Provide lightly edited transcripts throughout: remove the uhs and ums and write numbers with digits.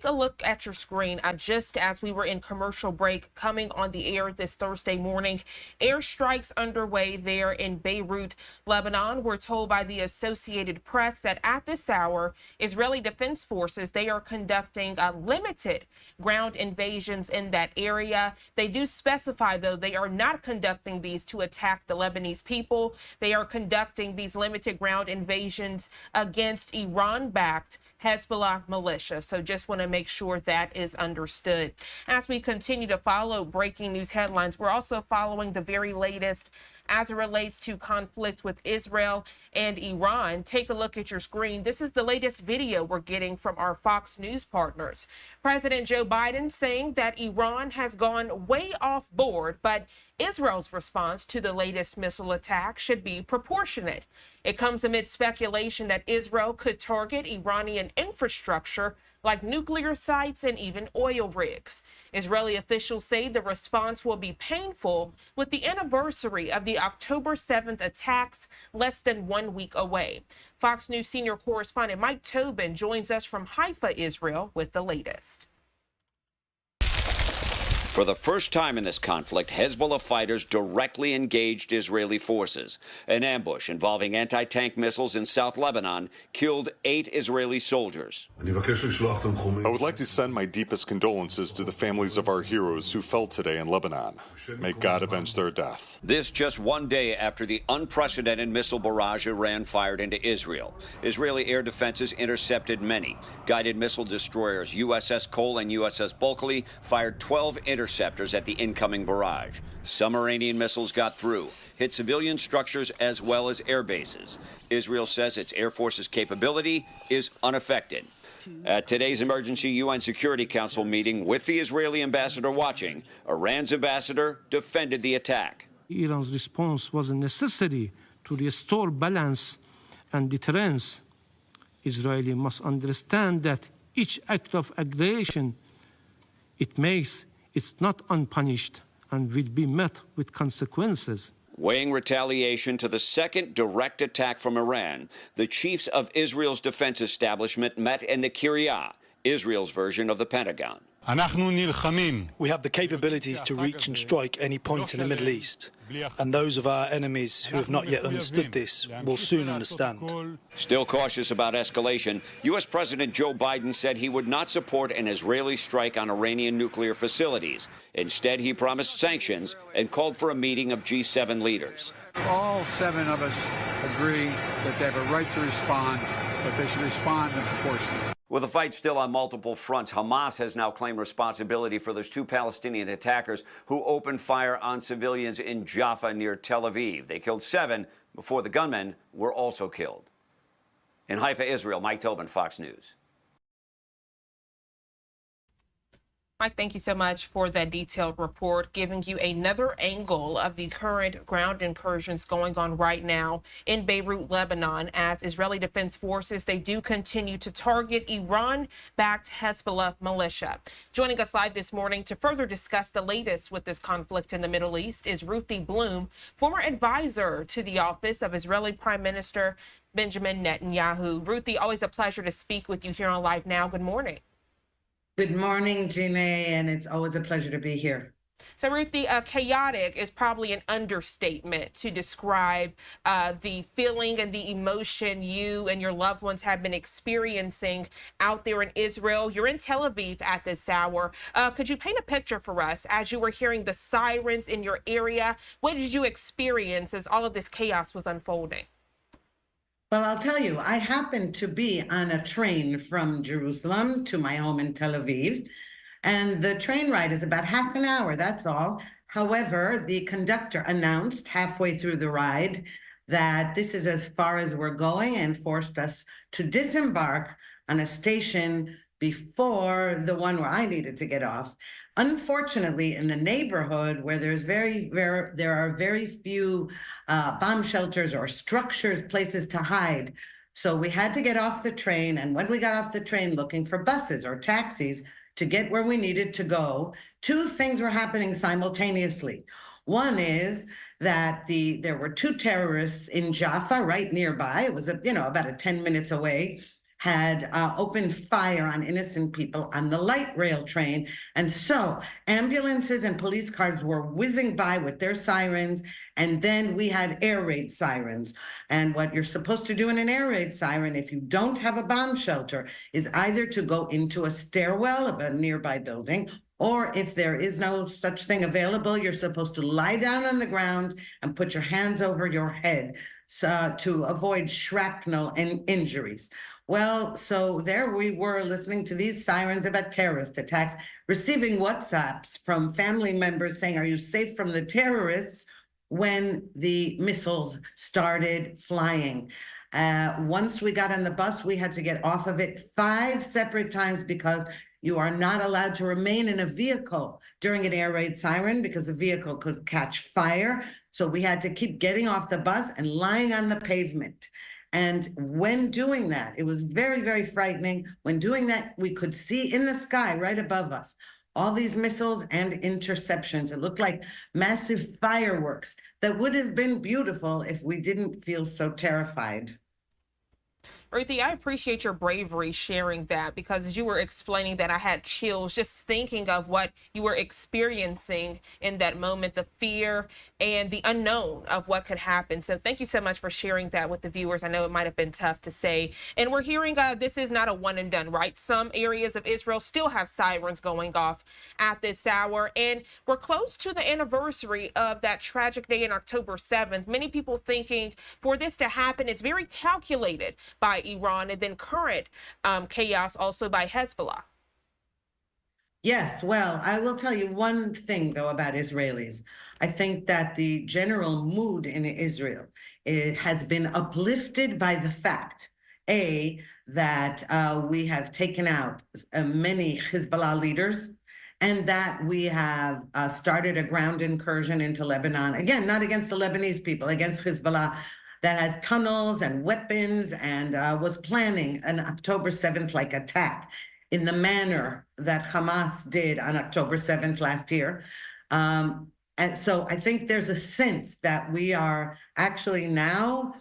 a look at your screen. Just as we were in commercial break coming on the air this Thursday morning, airstrikes underway there in Beirut, Lebanon. We're told by the Associated Press that at this hour, Israeli Defense Forces, they are conducting limited ground invasions in that area. They do specify, though, they are not conducting these to attack the Lebanese people. They are conducting these limited ground invasions against Iran-backed Hezbollah militia. So just want to make sure that is understood. As we continue to follow breaking news headlines, we're also following the very latest as it relates to conflict with Israel and Iran. Take a look at your screen. This is the latest video we're getting from our Fox News partners. President Joe Biden saying that Iran has gone way off board, but Israel's response to the latest missile attack should be proportionate. It comes amid speculation that Israel could target Iranian infrastructure like nuclear sites and even oil rigs. Israeli officials say the response will be painful, with the anniversary of the October 7th attacks less than 1 week away. Fox News senior correspondent Mike Tobin joins us from Haifa, Israel, with the latest. For the first time in this conflict, Hezbollah fighters directly engaged Israeli forces. An ambush involving anti-tank missiles in South Lebanon killed 8 Israeli soldiers. I would like to send my deepest condolences to the families of our heroes who fell today in Lebanon. May God avenge their death. This just one day after the unprecedented missile barrage Iran fired into Israel. Israeli air defenses intercepted many. Guided missile destroyers USS Cole and USS Bulkley fired 12 interceptors at the incoming barrage. Some Iranian missiles got through, hit civilian structures as well as air bases. Israel says its Air Force's capability is unaffected. At today's emergency UN Security Council meeting with the Israeli ambassador watching, Iran's ambassador defended the attack. Iran's response was a necessity to restore balance and deterrence. Israel must understand that each act of aggression it makes is not unpunished and will be met with consequences. Weighing retaliation to the second direct attack from Iran, the chiefs of Israel's defense establishment met in the Kiryat, Israel's version of the Pentagon. We have the capabilities to reach and strike any point in the Middle East, and those of our enemies who have not yet understood this will soon understand. Still cautious about escalation, U.S. President Joe Biden said he would not support an Israeli strike on Iranian nuclear facilities. Instead, he promised sanctions and called for a meeting of G7 leaders. All 7 of us agree that they have a right to respond, but they should respond in proportion. With the fight still on multiple fronts, Hamas has now claimed responsibility for those 2 Palestinian attackers who opened fire on civilians in Jaffa near Tel Aviv. They killed 7 before the gunmen were also killed. In Haifa, Israel, Mike Tobin, Fox News. Mike, thank you so much for that detailed report, giving you another angle of the current ground incursions going on right now in Beirut, Lebanon, as Israeli Defense Forces, they do continue to target Iran-backed Hezbollah militia. Joining us live this morning to further discuss the latest with this conflict in the Middle East is Ruthie Blum, former advisor to the office of Israeli Prime Minister Benjamin Netanyahu. Ruthie, always a pleasure to speak with you here on Live Now. Good morning. Good morning, Jeannie, and it's always a pleasure to be here. So, Ruthie, chaotic is probably an understatement to describe the feeling and the emotion you and your loved ones have been experiencing out there in Israel. You're in Tel Aviv at this hour. Could you paint a picture for us as you were hearing the sirens in your area? What did you experience as all of this chaos was unfolding? Well, I'll tell you, I happened to be on a train from Jerusalem to my home in Tel Aviv, and the train ride is about half an hour, that's all. However, the conductor announced halfway through the ride that this is as far as we're going and forced us to disembark on a station before the one where I needed to get off. Unfortunately, in the neighborhood where there are very few bomb shelters or structures, places to hide. So we had to get off the train. And when we got off the train looking for buses or taxis to get where we needed to go, 2 things were happening simultaneously. One is that there were 2 terrorists in Jaffa right nearby. It was about 10 minutes away, had opened fire on innocent people on the light rail train. And so ambulances and police cars were whizzing by with their sirens. And then we had air raid sirens. And what you're supposed to do in an air raid siren, if you don't have a bomb shelter, is either to go into a stairwell of a nearby building, or if there is no such thing available, you're supposed to lie down on the ground and put your hands over your head to avoid shrapnel and injuries. Well, so there we were listening to these sirens about terrorist attacks, receiving WhatsApps from family members saying, "Are you safe from the terrorists?" when the missiles started flying. Once we got on the bus, we had to get off of it 5 separate times because you are not allowed to remain in a vehicle during an air raid siren because the vehicle could catch fire. So we had to keep getting off the bus and lying on the pavement. And when doing that, it was very, very frightening. When doing that, we could see in the sky right above us all these missiles and interceptions. It looked like massive fireworks that would have been beautiful if we didn't feel so terrified. Ruthie, I appreciate your bravery sharing that, because as you were explaining that, I had chills just thinking of what you were experiencing in that moment, the fear and the unknown of what could happen. So thank you so much for sharing that with the viewers. I know it might have been tough to say. And we're hearing this is not a one and done, right? Some areas of Israel still have sirens going off at this hour. And we're close to the anniversary of that tragic day on October 7th. Many people thinking for this to happen, it's very calculated by Iran, and then current chaos also by Hezbollah. Yes, well, I will tell you one thing, though, about Israelis. I think that the general mood in Israel has been uplifted by the fact, A, that we have taken out many Hezbollah leaders, and that we have started a ground incursion into Lebanon. Again, not against the Lebanese people, against Hezbollah, that has tunnels and weapons and was planning an October 7th-like attack in the manner that Hamas did on October 7th last year. And so I think there's a sense that we are actually now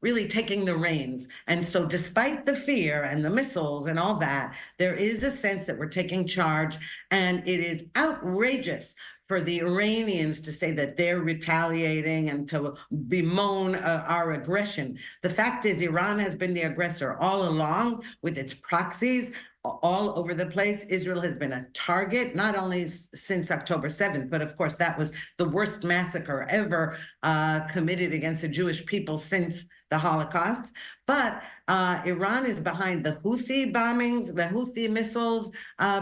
really taking the reins. And so despite the fear and the missiles and all that, there is a sense that we're taking charge, and it is outrageous for the Iranians to say that they're retaliating and to bemoan our aggression. The fact is, Iran has been the aggressor all along with its proxies all over the place. Israel has been a target, not only since October 7th, but of course that was the worst massacre ever committed against the Jewish people since the Holocaust. But Iran is behind the Houthi bombings, the Houthi missiles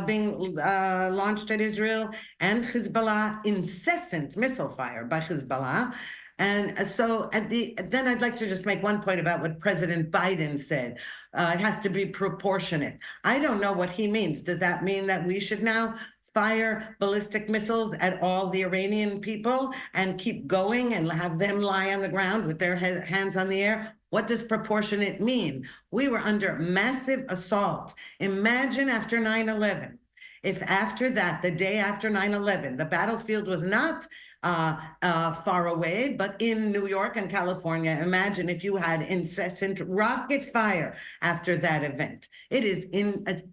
being launched at Israel, and Hezbollah, incessant missile fire by Hezbollah. And so then I'd like to just make one point about what President Biden said. It has to be proportionate. I don't know what he means. Does that mean that we should now fire ballistic missiles at all the Iranian people and keep going and have them lie on the ground with their hands on the air? What does proportionate mean? We were under massive assault. Imagine after 9/11, if after that, the day after 9/11, the battlefield was not far away, but in New York and California. Imagine if you had incessant rocket fire after that event. It is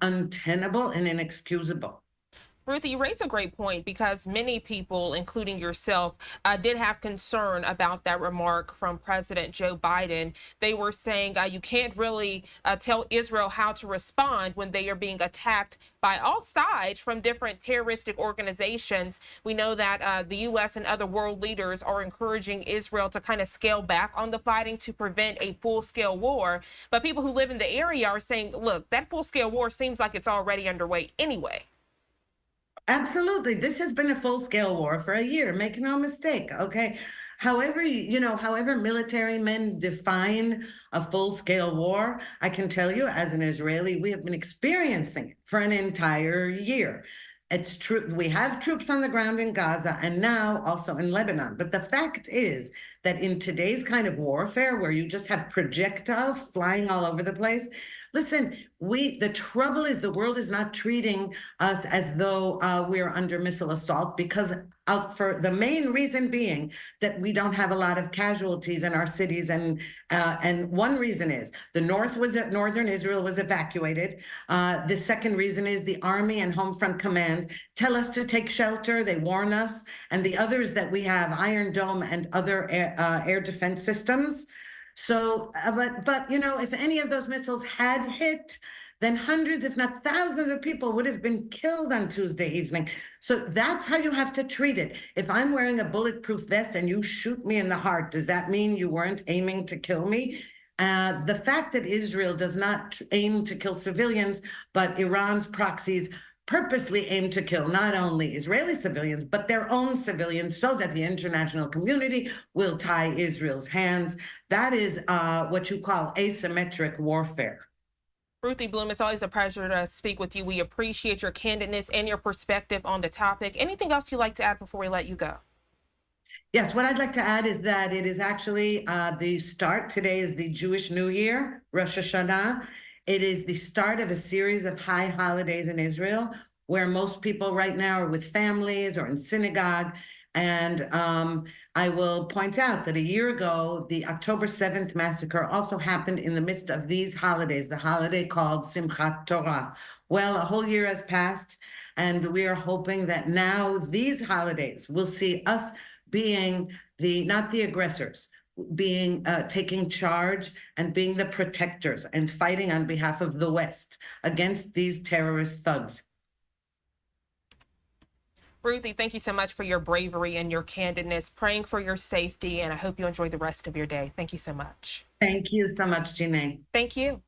untenable and inexcusable. Ruthie, you raise a great point, because many people, including yourself, did have concern about that remark from President Joe Biden. They were saying you can't really tell Israel how to respond when they are being attacked by all sides from different terroristic organizations. We know that the U.S. and other world leaders are encouraging Israel to kind of scale back on the fighting to prevent a full-scale war. But people who live in the area are saying, look, that full-scale war seems like it's already underway anyway. Absolutely. This has been a full-scale war for a year. Make no mistake. Okay. However, however military men define a full-scale war, I can tell you as an Israeli, we have been experiencing it for an entire year. It's true. We have troops on the ground in Gaza and now also in Lebanon. But the fact is that in today's kind of warfare, where you just have projectiles flying all over the place, Listen, the trouble is the world is not treating us as though we're under missile assault, because for the main reason being that we don't have a lot of casualties in our cities, and one reason is the northern Israel was evacuated. The second reason is the Army and Home Front Command tell us to take shelter. They warn us, and the other is that we have Iron Dome and other air defense systems. So, but you know, if any of those missiles had hit, then hundreds, if not thousands of people would have been killed on Tuesday evening. So that's how you have to treat it. If I'm wearing a bulletproof vest and you shoot me in the heart, does that mean you weren't aiming to kill me? The fact that Israel does not aim to kill civilians, but Iran's proxies purposely aim to kill not only Israeli civilians, but their own civilians, so that the international community will tie Israel's hands. That is what you call asymmetric warfare. Ruthie Blum, it's always a pleasure to speak with you. We appreciate your candidness and your perspective on the topic. Anything else you'd like to add before we let you go? Yes, what I'd like to add is that it is actually the start. Today is the Jewish New Year, Rosh Hashanah. It is the start of a series of high holidays in Israel, where most people right now are with families or in synagogue. And I will point out that a year ago, the October 7th massacre also happened in the midst of these holidays, the holiday called Simchat Torah. Well, a whole year has passed, and we are hoping that now these holidays will see us being not the aggressors, being taking charge and being the protectors and fighting on behalf of the West against these terrorist thugs. Ruthie, thank you so much for your bravery and your candidness, praying for your safety, and I hope you enjoy the rest of your day. Thank you so much. Thank you so much, Janae. Thank you.